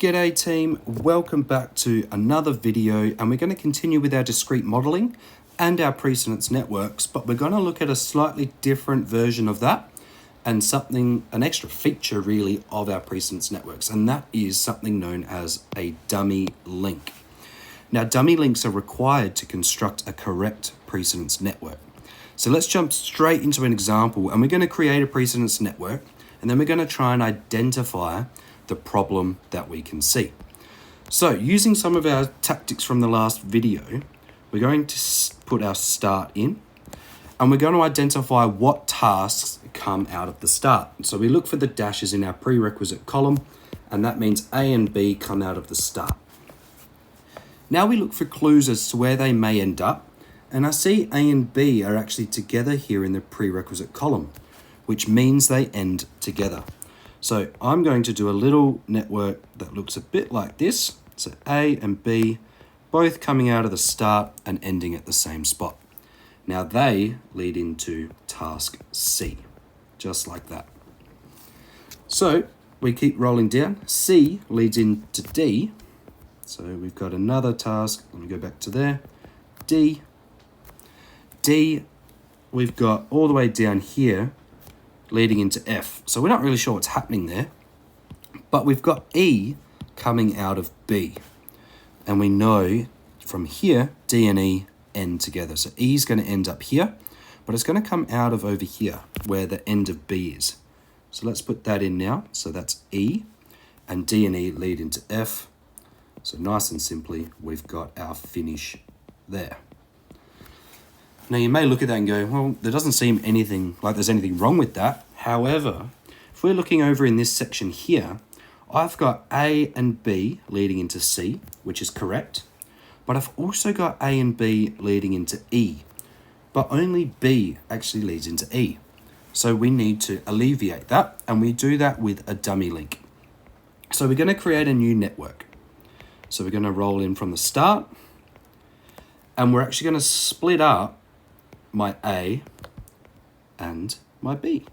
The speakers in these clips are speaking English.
G'day team, welcome back to another video, and we're going to continue with our discrete modeling and our precedence networks, but we're going to look at a slightly different version of that and an extra feature really of our precedence networks, and that is something known as a dummy link. Now, dummy links are required to construct a correct precedence network. So let's jump straight into an example, and we're going to create a precedence network, and then we're going to try and identify the problem that we can see. So using some of our tactics from the last video, we're going to put our start in, and we're going to identify what tasks come out of the start. So we look for the dashes in our prerequisite column, and that means A and B come out of the start. Now we look for clues as to where they may end up, and I see A and B are actually together here in the prerequisite column, which means they end together. So I'm going to do a little network that looks a bit like this. So A and B, both coming out of the start and ending at the same spot. Now they lead into task C, just like that. So we keep rolling down. C leads into D. So we've got another task. Let me go back to there. D, we've got all the way down here, leading into F. So we're not really sure what's happening there, but we've got E coming out of B. And we know from here, D and E end together. So E is going to end up here, but it's going to come out of over here where the end of B is. So let's put that in now. So that's E, and D and E lead into F. So nice and simply, we've got our finish there. Now you may look at that and go, well, there doesn't seem anything like there's anything wrong with that. However, if we're looking over in this section here, I've got A and B leading into C, which is correct. But I've also got A and B leading into E, but only B actually leads into E. So we need to alleviate that, and we do that with a dummy link. So we're going to create a new network. So we're going to roll in from the start, and we're actually going to split up my A and my B.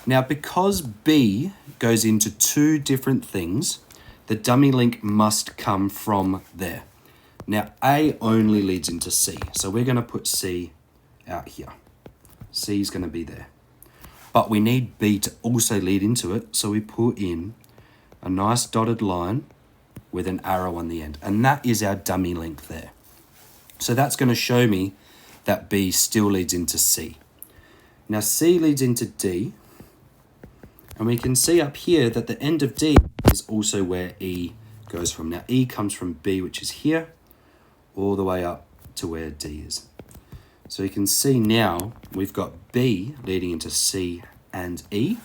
Now, because B goes into two different things, the dummy link must come from there. Now, A only leads into C, so we're going to put C out here. C is going to be there. But we need B to also lead into it, so we put in a nice dotted line with an arrow on the end, and that is our dummy link there. So that's going to show me that B still leads into C. Now C leads into D, and we can see up here that the end of D is also where E goes from. Now E comes from B, which is here, all the way up to where D is. So you can see now we've got B leading into C and E,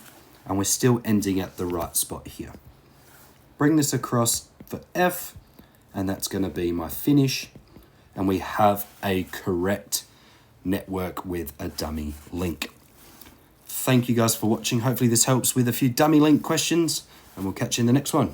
and we're still ending at the right spot here. Bring this across for F, and that's going to be my finish, and we have a correct network with a dummy link. Thank you guys for watching. Hopefully this helps with a few dummy link questions, and we'll catch you in the next one.